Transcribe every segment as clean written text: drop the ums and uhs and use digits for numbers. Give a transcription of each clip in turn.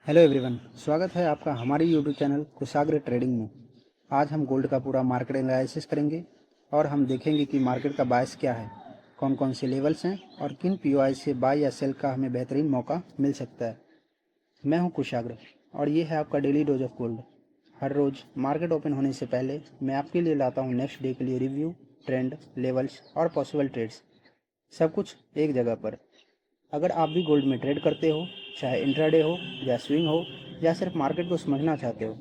Hello everyone, स्वागत है आपका हमारे यूट्यूब चैनल कुशाग्र ट्रेडिंग में। आज हम गोल्ड का पूरा मार्केट एनालिसिस करेंगे और हम देखेंगे कि मार्केट का बायस क्या है, कौन कौन से लेवल्स हैं और किन पीओआई से बाय या सेल का हमें बेहतरीन मौका मिल सकता है। मैं हूं कुशाग्र और ये है आपका डेली डोज ऑफ गोल्ड। हर रोज़ मार्केट ओपन होने से पहले मैं आपके लिए लाता हूँ नेक्स्ट डे के लिए रिव्यू, ट्रेंड, लेवल्स और पॉसिबल ट्रेड्स, सब कुछ एक जगह पर। अगर आप भी गोल्ड में ट्रेड करते हो, चाहे इंट्राडे हो या स्विंग हो या सिर्फ मार्केट को समझना चाहते हो,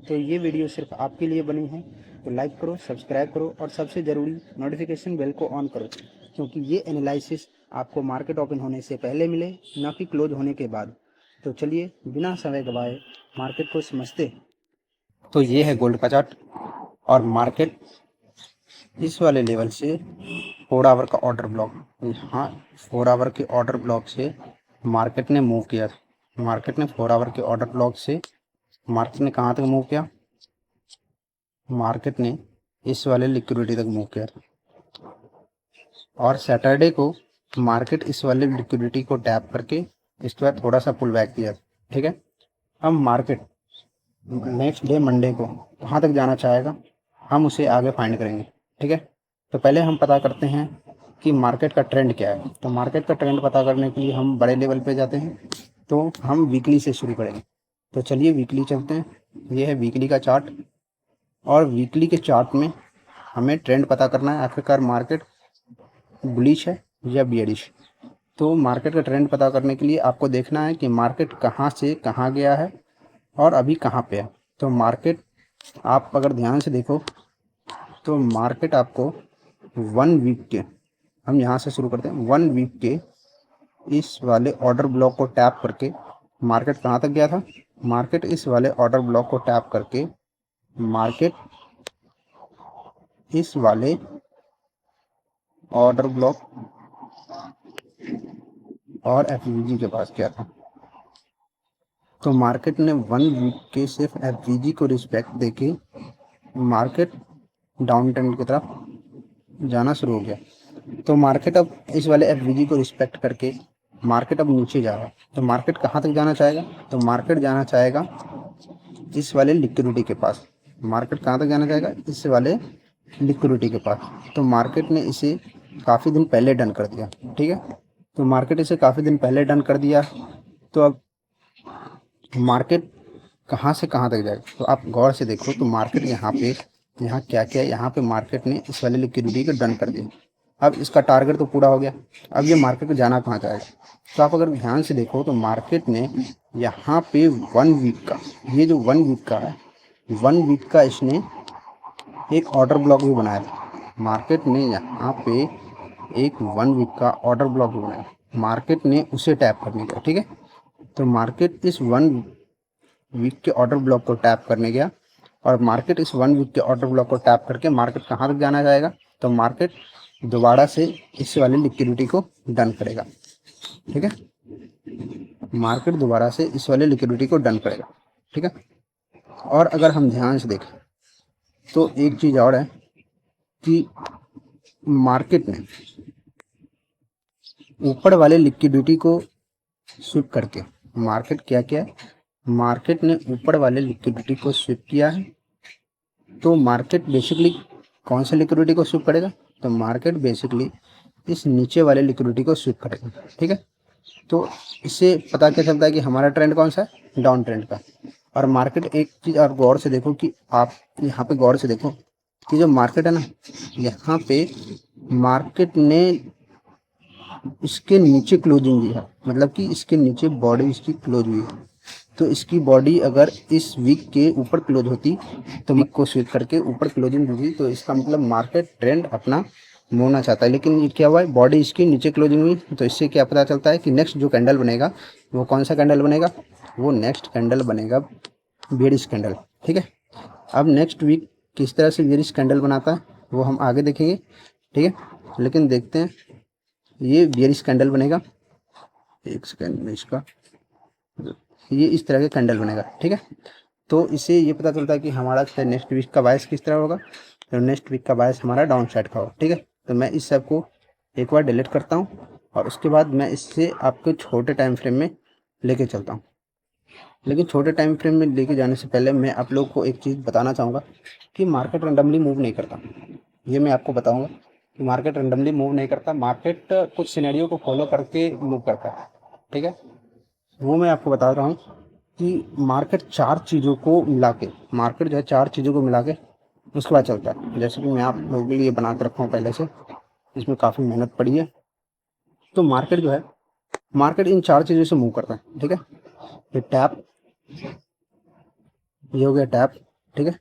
तो ये वीडियो सिर्फ आपके लिए बनी है। तो लाइक करो, सब्सक्राइब करो और सबसे ज़रूरी नोटिफिकेशन बेल को ऑन करो, क्योंकि ये एनालिसिस आपको मार्केट ओपन होने से पहले मिले, ना कि क्लोज होने के बाद। तो चलिए बिना समय गवाए मार्केट को समझते हैं। तो ये है गोल्ड का चार्ट और मार्केट इस वाले लेवल से 4 आवर का ऑर्डर ब्लॉक, हाँ 4 आवर के ऑर्डर ब्लॉक से मार्केट ने मूव किया। मार्केट ने 4 आवर के ऑर्डर ब्लॉक से मार्केट ने कहाँ तक मूव किया? मार्केट ने इस वाले लिक्विडिटी तक मूव किया था और सैटरडे को मार्केट इस वाले लिक्विडिटी को टैप करके इसके बाद थोड़ा सा पुल बैक किया। ठीक है, अब मार्केट नेक्स्ट डे मंडे को कहाँ तक जाना चाहेगा, हम उसे आगे फाइंड करेंगे। ठीक है, तो पहले हम पता करते हैं कि मार्केट का ट्रेंड क्या है। तो मार्केट का ट्रेंड पता करने के लिए हम बड़े लेवल पे जाते हैं, तो हम वीकली से शुरू करेंगे। तो चलिए वीकली चलते हैं। ये है वीकली का चार्ट और वीकली के चार्ट में हमें ट्रेंड पता करना है, आखिरकार मार्केट बुलिश है या बियरिश। तो मार्केट का ट्रेंड पता करने के लिए आपको देखना है कि मार्केट कहाँ से कहाँ गया है और अभी कहाँ पे है। तो मार्केट आप अगर ध्यान से देखो तो मार्केट आपको 1 वीक के, हम यहाँ से शुरू करते हैं, 1 वीक के इस वाले ऑर्डर ब्लॉक को टैप करके मार्केट कहाँ तक गया था। मार्केट इस वाले ऑर्डर ब्लॉक को टैप करके मार्केट इस वाले ऑर्डर ब्लॉक और एफवीजी के पास गया था। तो मार्केट ने 1 वीक के सिर्फ एफवीजी को रिस्पेक्ट देके मार्केट डाउन ट्रेंड की तरफ जाना शुरू हो गया। तो मार्केट अब इस वाले एफवीजी को रिस्पेक्ट करके मार्केट अब नीचे जा रहा है। तो मार्केट कहाँ तक जाना चाहेगा? तो मार्केट जाना चाहेगा इस वाले लिक्विडिटी के पास। मार्केट कहाँ तक जाना चाहेगा? इस वाले लिक्विडिटी के पास। तो मार्केट ने इसे काफ़ी दिन पहले डन कर दिया। ठीक है, तो मार्केट इसे काफ़ी दिन पहले डन कर दिया। तो अब मार्केट कहाँ से कहाँ तक जाएगा? तो आप गौर से देखो तो मार्केट यहाँ पे, यहाँ क्या क्या है, यहाँ पे मार्केट ने इस वाले लिक्विडिटी को डन कर दिया। अब इसका टारगेट तो पूरा हो गया। अब ये मार्केट को जाना कहाँ चाहेगा? तो आप अगर ध्यान से देखो तो मार्केट ने यहाँ पे 1 वीक का, ये जो 1 वीक का है, 1 वीक का इसने एक ऑर्डर ब्लॉक भी बनाया था। मार्केट ने यहाँ पे एक 1 वीक का ऑर्डर ब्लॉक भी बनाया, मार्केट ने उसे टैप करने गया। ठीक है, तो मार्केट इस 1 वीक के ऑर्डर ब्लॉक को टैप करने गया और मार्केट इस 1 वीक के ऑर्डर ब्लॉक को टैप करके मार्केट कहाँ तक जाना जाएगा? तो मार्केट दोबारा से इस वाली लिक्विडिटी को डन करेगा। ठीक है, मार्केट दोबारा से इस वाले लिक्विडिटी को डन करेगा। ठीक है, और अगर हम ध्यान से देखें तो एक चीज़ और है कि मार्केट ने ऊपर वाले लिक्विडिटी को स्विप करके, मार्केट क्या किया है? मार्केट ने ऊपर वाले लिक्विडिटी को स्विप किया है। तो मार्केट बेसिकली कौन से लिक्विडिटी को स्विप करेगा? तो मार्केट बेसिकली इस नीचे वाले लिक्विडिटी को स्विप करेगा। ठीक है, तो इससे पता क्या चलता है कि हमारा ट्रेंड कौन सा है? डाउन ट्रेंड का। और मार्केट, एक चीज़ आप गौर से देखो कि आप यहाँ पे गौर से देखो कि जो मार्केट है ना, यहाँ पे मार्केट ने इसके नीचे क्लोजिंग दी है, मतलब कि इसके नीचे बॉडी इसकी क्लोज हुई है। तो इसकी बॉडी अगर इस वीक के ऊपर क्लोज होती तो वीक को स्विच करके ऊपर क्लोजिंग होगी, तो इसका मतलब मार्केट ट्रेंड अपना मोड़ना चाहता है। लेकिन ये क्या हुआ है? बॉडी इसकी नीचे क्लोजिंग हुई। तो इससे क्या पता चलता है कि नेक्स्ट जो कैंडल बनेगा वो कौन सा कैंडल बनेगा? वो नेक्स्ट कैंडल बनेगा बेरिश कैंडल। ठीक है, अब नेक्स्ट वीक किस तरह से बेरिश कैंडल बनाता है वो हम आगे देखेंगे। ठीक है, लेकिन देखते हैं ये बेरिश कैंडल बनेगा। एक सेकेंड में, इसका ये इस तरह का कैंडल बनेगा। ठीक है, तो इससे ये पता चलता है कि हमारा नेक्स्ट वीक का बायस किस तरह होगा। तो नेक्स्ट वीक का बायस हमारा डाउन साइड का होगा। ठीक है, तो मैं इस सब को एक बार डिलीट करता हूँ और उसके बाद मैं इससे आपको छोटे टाइम फ्रेम में लेके चलता हूँ। लेकिन छोटे टाइम फ्रेम में लेके जाने से पहले मैं आप लोग को एक चीज़ बताना चाहूँगा कि मार्केट रैंडमली मूव नहीं करता। ये मैं आपको बताऊँगा कि मार्केट रैंडमली मूव नहीं करता, मार्केट कुछ सिनेरियो को फॉलो करके मूव करता है, ठीक है। वो मैं आपको बता रहा हूँ कि मार्केट 4 चीज़ों को मिला के, मार्केट जो है 4 चीज़ों को मिला के उसके बाद चलता है। जैसे कि मैं आप लोगों के लिए बना के रखा हूँ पहले से, इसमें काफ़ी मेहनत पड़ी है। तो मार्केट जो है, मार्केट इन 4 चीज़ों से मूव करता है, ठीक है। ये टैप, ये हो गया टैप, ठीक है।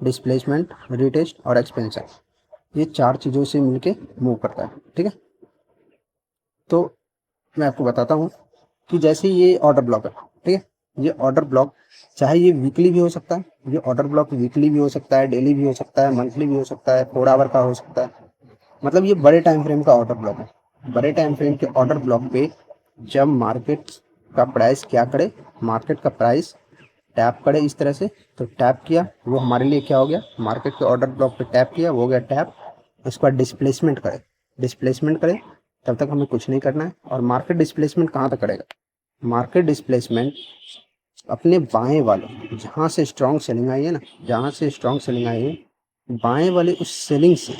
डिस्प्लेसमेंट, रीटेस्ट और एक्सपेंशन, ये 4 चीज़ों से मिलके मूव करता है, ठीक है। तो मैं आपको बताता हूँ कि जैसे ये ऑर्डर ब्लॉक है, ठीक है। ये ऑर्डर ब्लॉक चाहे ये वीकली भी हो सकता है, ये ऑर्डर ब्लॉक वीकली भी हो सकता है, डेली भी हो सकता है, मंथली भी हो सकता है, 4 आवर का हो सकता है। मतलब ये बड़े टाइम फ्रेम का ऑर्डर ब्लॉक है। बड़े टाइम फ्रेम के ऑर्डर ब्लॉक पे जब मार्केट का प्राइस क्या करे, मार्केट का प्राइस टैप करे इस तरह से, तो टैप किया वो हमारे लिए क्या हो गया, मार्केट के ऑर्डर ब्लॉक पे टैप किया वो हो गया टैप। उसके बाद डिस्प्लेसमेंट करे, डिस्प्लेसमेंट करे, तब तक हमें कुछ नहीं करना है। और मार्केट डिस्प्लेसमेंट कहाँ तक करेगा, मार्केट डिस्प्लेसमेंट अपने बाएं वाले, जहाँ से स्ट्रॉन्ग सेलिंग आई है ना, जहाँ से स्ट्रॉन्ग सेलिंग आई है, बाएं वाले उस सेलिंग से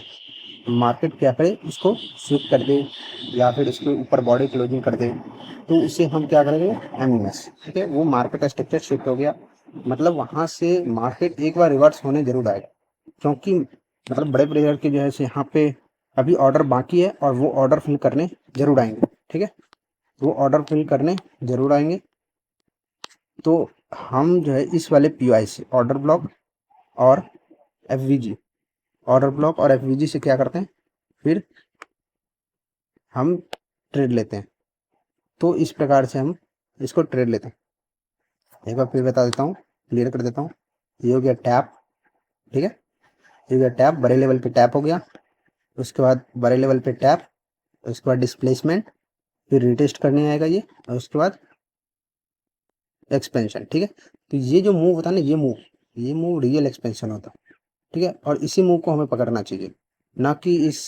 मार्केट क्या करे, उसको स्विप कर दे या फिर उसके ऊपर बॉडी क्लोजिंग कर दे, तो उसे हम क्या करेंगे, एमएस, ठीक है। वो मार्केट का स्ट्रक्चर शिफ्ट हो गया, मतलब वहाँ से मार्केट एक बार रिवर्स होने जरूर आएगा, क्योंकि मतलब बड़े प्लेयर के जो है यहाँ पे अभी ऑर्डर बाकी है और वो ऑर्डर फिल करने जरूर आएंगे, ठीक है। वो ऑर्डर फिल करने जरूर आएंगे। तो हम जो है इस वाले पीओआई से ऑर्डर ब्लॉक और एफवीजी, ऑर्डर ब्लॉक और एफवीजी से क्या करते हैं, फिर हम ट्रेड लेते हैं। तो इस प्रकार से हम इसको ट्रेड लेते हैं। एक बार फिर बता देता हूँ, क्लियर कर देता हूँ। ये हो गया टैप, ठीक है। ये हो गया टैप, बड़े लेवल पे टैप हो गया। उसके बाद बड़े लेवल पे टैप, उसके बाद डिस्प्लेसमेंट, फिर रिटेस्ट करने आएगा ये, और उसके बाद एक्सपेंशन, ठीक है। तो ये जो मूव होता है ना, ये मूव रियल एक्सपेंशन होता है, ठीक है। और इसी मूव को हमें पकड़ना चाहिए, ना कि इस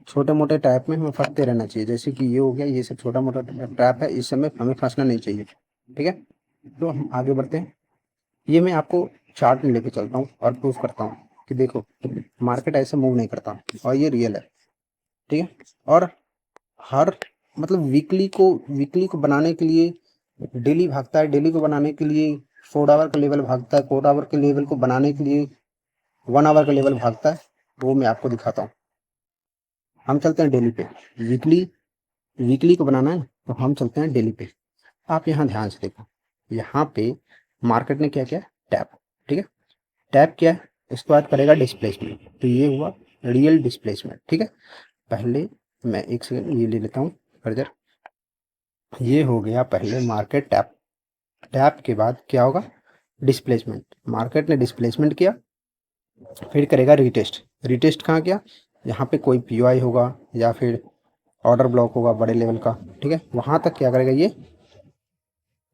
छोटे मोटे टैप में हमें फंसते रहना चाहिए। जैसे कि ये हो गया, ये सब छोटा मोटा टैप है, इस समय हमें फंसना नहीं चाहिए, ठीक है। तो हम आगे बढ़ते हैं। ये मैं आपको चार्ट में लेके चलता हूँ और प्रूफ करता हूँ कि देखो मार्केट ऐसे मूव नहीं करता, और ये रियल है, ठीक है। और हर मतलब वीकली को बनाने के लिए डेली भागता है, डेली को बनाने के लिए 4 आवर का लेवल भागता है, 4 आवर के लेवल को बनाने के लिए 1 आवर का लेवल भागता है। वो मैं आपको दिखाता हूँ। हम चलते हैं डेली पे, वीकली वीकली को बनाना है तो हम चलते हैं डेली पे। आप यहाँ ध्यान से देखो, यहाँ पे मार्केट ने क्या किया, टैप, ठीक है। टैप किया है, इसके बाद करेगा डिस्प्लेसमेंट, तो ये हुआ रियल डिस्प्लेसमेंट, ठीक है। पहले मैं एक सेकंड ये ले लेता हूँ फर्दर। ये हो गया पहले मार्केट टैप, टैप के बाद क्या होगा, डिस्प्लेसमेंट। मार्केट ने डिस्प्लेसमेंट किया, फिर करेगा रीटेस्ट। रीटेस्ट कहाँ किया, यहाँ पे कोई पीओआई होगा या फिर ऑर्डर ब्लॉक होगा बड़े लेवल का, ठीक है। वहाँ तक क्या करेगा ये,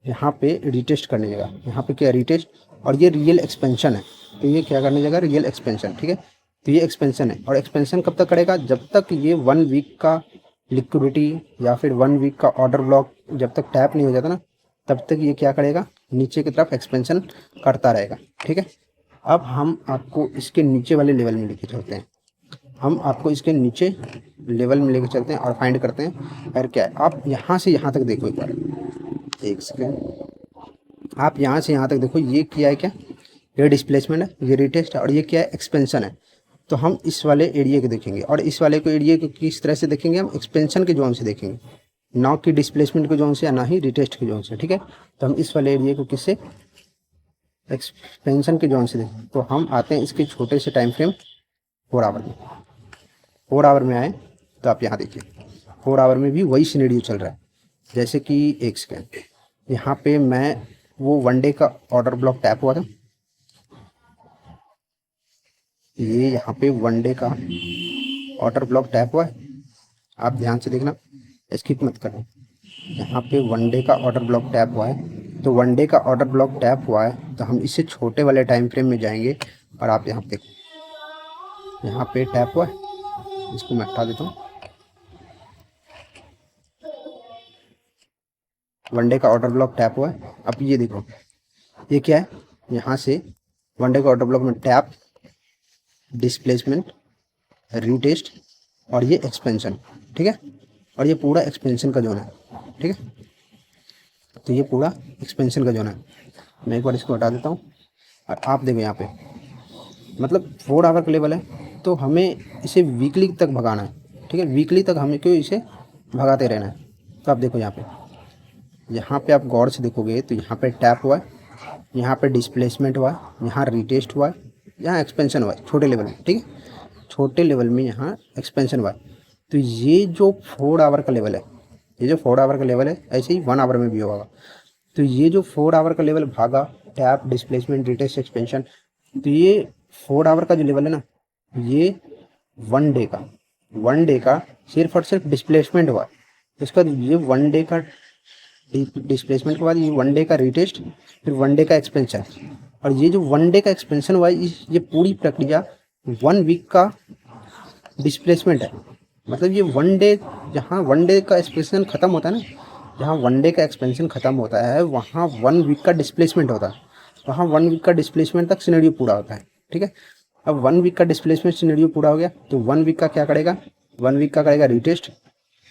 यहाँ पे रिटेस्ट करने जाएगा, यहाँ पे क्या रिटेस्ट, और ये रियल एक्सपेंशन है, तो ये क्या करने जाएगा, रियल एक्सपेंशन, ठीक है। तो ये एक्सपेंशन है, और एक्सपेंशन कब तक करेगा, जब तक ये 1 वीक का लिक्विडिटी या फिर 1 वीक का ऑर्डर ब्लॉक जब तक टैप नहीं हो जाता ना, तब तक ये क्या करेगा, नीचे की तरफ एक्सपेंशन करता रहेगा, ठीक है। अब हम आपको इसके नीचे वाले लेवल में लेके चलते हैं, हम आपको इसके नीचे लेवल में लेके चलते हैं और फाइंड करते हैं फिर क्या है। आप यहाँ से यहाँ तक देखो एक बार, एक सेकेंड, आप यहाँ से यहाँ तक देखो, ये किया है क्या, ये डिस्प्लेसमेंट है, ये रिटेस्ट है, और ये क्या है, एक्सपेंशन है। तो हम इस वाले एरिया को देखेंगे, और इस वाले को एरिया को किस तरह से देखेंगे, हम एक्सपेंशन के जोन से देखेंगे, ना कि डिस्प्लेसमेंट के जोन से या ना ही रिटेस्ट के जोन से, ठीक है। तो हम इस वाले एरिया को किससे, एक्सपेंशन के जोन से देखेंगे। तो हम आते हैं इसके छोटे से टाइम फ्रेम 4 आवर में। 4 आवर में आए तो आप यहाँ देखिए, 4 आवर में भी वही सिनेरियो चल रहा है। जैसे कि एक सेकेंड, यहाँ पे मैं वो 1 डे का ऑर्डर ब्लॉक टैप हुआ था, ये यहाँ पे 1 डे का ऑर्डर ब्लॉक टैप हुआ है, आप ध्यान से देखना, स्किप मत करना। यहाँ पे 1 डे का ऑर्डर ब्लॉक टैप हुआ है, तो 1 डे का ऑर्डर ब्लॉक टैप हुआ है, तो हम इससे छोटे वाले टाइम फ्रेम में जाएंगे, और आप यहाँ पे देखो, यहाँ पे टैप हुआ है, इसको मैं हटा देता हूँ। वनडे का ऑर्डर ब्लॉक टैप हुआ है। अब ये देखो ये क्या है, यहाँ से वनडे का ऑर्डर ब्लॉक में टैप, डिस्प्लेसमेंट, रीटेस्ट और ये एक्सपेंशन, ठीक है। और ये पूरा एक्सपेंशन का जोन है, ठीक है। तो ये पूरा एक्सपेंशन का जोन है। मैं एक बार इसको हटा देता हूँ और आप देखो यहाँ पे मतलब 4 आवर का लेवल है, तो हमें इसे वीकली तक भगाना है, ठीक है। वीकली तक हमें क्यों इसे भगाते रहना है। तो आप देखो यहाँ पे आप गौर से देखोगे तो यहाँ पे टैप हुआ है, यहाँ पे डिस्प्लेसमेंट हुआ है, यहाँ रीटेस्ट हुआ है, यहाँ एक्सपेंशन हुआ है छोटे लेवल में, ठीक है। छोटे लेवल में यहाँ एक्सपेंशन हुआ है। तो ये जो 4 आवर का लेवल है, ये जो 4 आवर का लेवल है, ऐसे ही 1 आवर में भी होगा। तो ये जो 4 आवर का लेवल भागा, टैप, डिस्प्लेसमेंट, रीटेस्ट, एक्सपेंशन, तो ये 4 आवर का जो लेवल है ना, ये 1 डे का सिर्फ और सिर्फ डिस्प्लेसमेंट हुआ। उसके बाद ये 1 डे का डिस्प्लेसमेंट के बाद ये 1 डे का रीटेस्ट, फिर 1 डे का एक्सपेंशन, और ये जो 1 डे का एक्सपेंशन हुआ ये पूरी प्रक्रिया 1 वीक का डिस्प्लेसमेंट है। मतलब ये 1 डे, जहाँ 1 डे का एक्सपेंशन ख़त्म होता है ना, जहाँ 1 डे का एक्सपेंशन ख़त्म होता है वहाँ 1 वीक का डिस्प्लेसमेंट होता है। वहाँ 1 वीक का डिस्प्लेसमेंट तक सिनेरियो पूरा होता है, ठीक है। अब 1 वीक का डिस्प्लेसमेंट सिनेरियो पूरा हो गया तो 1 वीक का क्या करेगा, 1 वीक का करेगा रीटेस्ट,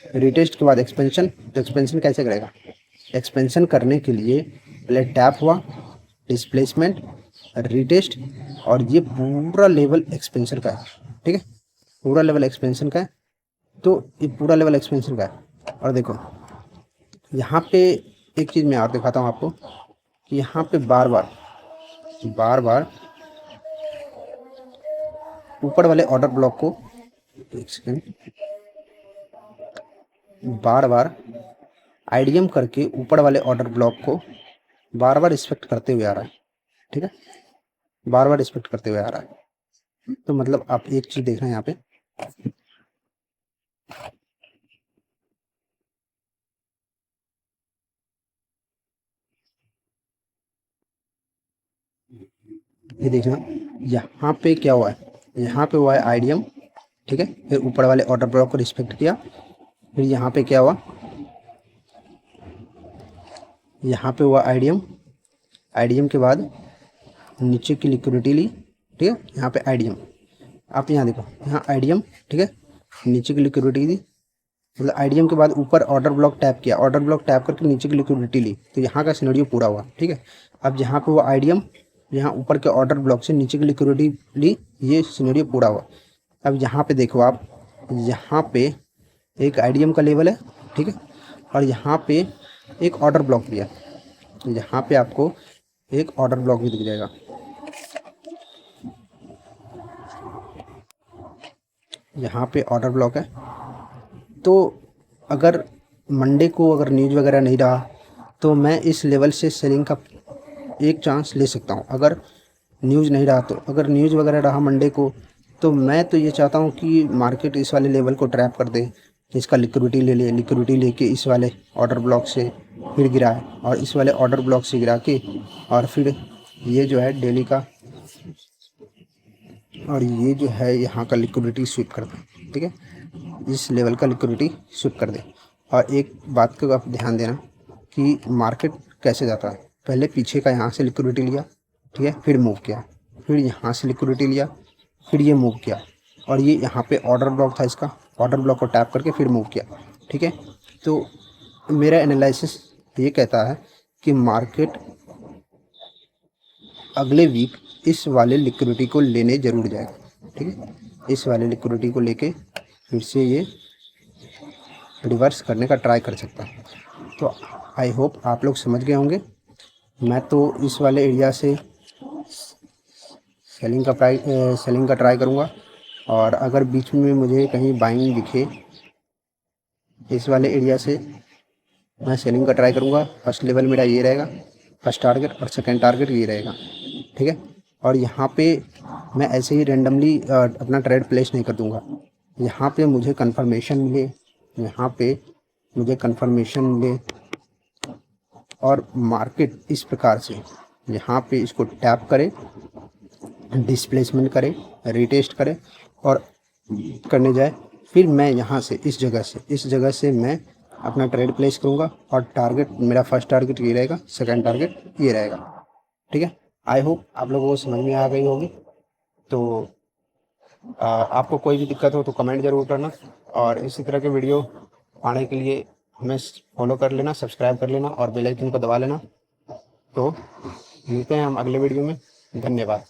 रीटेस्ट के बाद एक्सपेंशन। तो एक्सपेंशन कैसे करेगा, एक्सपेंशन करने के लिए पहले टैप हुआ, डिस्प्लेसमेंट, रीटेस्ट, और ये पूरा लेवल एक्सपेंशन का है, ठीक है। पूरा लेवल एक्सपेंशन का है। तो ये पूरा लेवल एक्सपेंशन का है। और देखो यहाँ पे एक चीज़ मैं और दिखाता हूँ आपको कि यहाँ पे बार बार ऊपर वाले ऑर्डर ब्लॉक को, एक सेकेंड, बार बार आईडीएम करके ऊपर वाले ऑर्डर ब्लॉक को बार बार रिस्पेक्ट करते हुए आ रहा है, ठीक है। बार बार रिस्पेक्ट करते हुए आ रहा है। तो मतलब आप एक चीज़ देख रहे हैं यहाँ पे, ये देखना यहाँ पे क्या हुआ है, यहाँ पे हुआ है आईडीएम, ठीक है। फिर ऊपर वाले ऑर्डर ब्लॉक को रिस्पेक्ट किया। फिर यहाँ पे क्या हुआ, यहाँ पे हुआ आईडीएम, आईडीएम के बाद नीचे की लिक्विडिटी ली, ठीक है। यहाँ पे आईडीएम, आप यहाँ देखो, यहाँ आईडीएम, ठीक है, नीचे की लिक्विडिटी दी। मतलब आईडीएम के बाद ऊपर ऑर्डर ब्लॉक टैप किया, ऑर्डर ब्लॉक टैप करके नीचे की लिक्विडिटी ली, तो यहाँ का सिनेरियो पूरा हुआ, ठीक है। अब यहाँ पे हुआ आईडीएम, यहाँ ऊपर के ऑर्डर ब्लॉक से नीचे की लिक्विडिटी ली, ये सिनेरियो पूरा हुआ। अब यहाँ पे देखो आप, यहाँ पे एक आईडीएम का लेवल है, ठीक है, और यहाँ पे एक ऑर्डर ब्लॉक भी है। यहाँ पे आपको एक ऑर्डर ब्लॉक भी दिख जाएगा। यहाँ पे ऑर्डर ब्लॉक है। तो अगर मंडे को अगर न्यूज़ वगैरह नहीं रहा तो मैं इस लेवल से सेलिंग का एक चांस ले सकता हूँ। अगर न्यूज़ नहीं रहा, तो अगर न्यूज़ वगैरह रहा मंडे को, तो मैं तो ये चाहता हूँ कि मार्केट इस वाले लेवल को ट्रैप कर दे, इसका लिक्विडिटी ले ले, लिक्विडिटी लेके इस वाले ऑर्डर ब्लॉक से फिर गिराए, और इस वाले ऑर्डर ब्लॉक से गिरा के, और फिर ये जो है डेली का, और ये जो है यहाँ का लिक्विडिटी स्वीप कर दे, ठीक है। इस लेवल का लिक्विडिटी स्वीप कर दे। और एक बात को आप ध्यान देना कि मार्केट कैसे जाता है, पहले पीछे का यहाँ से लिक्विडिटी लिया, ठीक है, फिर मूव किया, फिर यहाँ से लिक्विडिटी लिया, फिर ये मूव किया, और ये यहाँ पे ऑर्डर ब्लॉक था, इसका ऑर्डर ब्लॉक को टैप करके फिर मूव किया, ठीक है। तो मेरा एनालिसिस ये कहता है कि मार्केट अगले वीक इस वाले लिक्विडिटी को लेने ज़रूर जाएगा, ठीक है। इस वाले लिक्विडिटी को लेके फिर से ये रिवर्स करने का ट्राई कर सकता है। तो आई होप आप लोग समझ गए होंगे। मैं तो इस वाले एरिया से सेलिंग का ट्राई करूँगा, और अगर बीच में मुझे कहीं बाइंग दिखे इस वाले एरिया से, मैं सेलिंग का ट्राई करूँगा। फर्स्ट लेवल मेरा ये रहेगा, फर्स्ट टारगेट, और सेकंड टारगेट ये रहेगा, ठीक है। और यहाँ पे मैं ऐसे ही रेंडमली अपना ट्रेड प्लेस नहीं कर दूँगा। यहाँ पे मुझे कंफर्मेशन मिले, यहाँ पे मुझे कंफर्मेशन मिले, और मार्केट इस प्रकार से यहाँ पे इसको टैप करे, डिस्प्लेसमेंट करे, रीटेस्ट करे और करने जाए, फिर मैं यहाँ से इस जगह से मैं अपना ट्रेड प्लेस करूँगा और टारगेट मेरा फर्स्ट टारगेट ये रहेगा, सेकंड टारगेट ये रहेगा। ठीक है, आई होप आप लोगों को समझ में आ गई होगी। तो आपको कोई भी दिक्कत हो तो कमेंट ज़रूर करना, और इसी तरह के वीडियो पाने के लिए हमें फॉलो कर लेना, सब्सक्राइब कर लेना और बेल आइकन को दबा लेना। तो मिलते हैं हम अगले वीडियो में। धन्यवाद।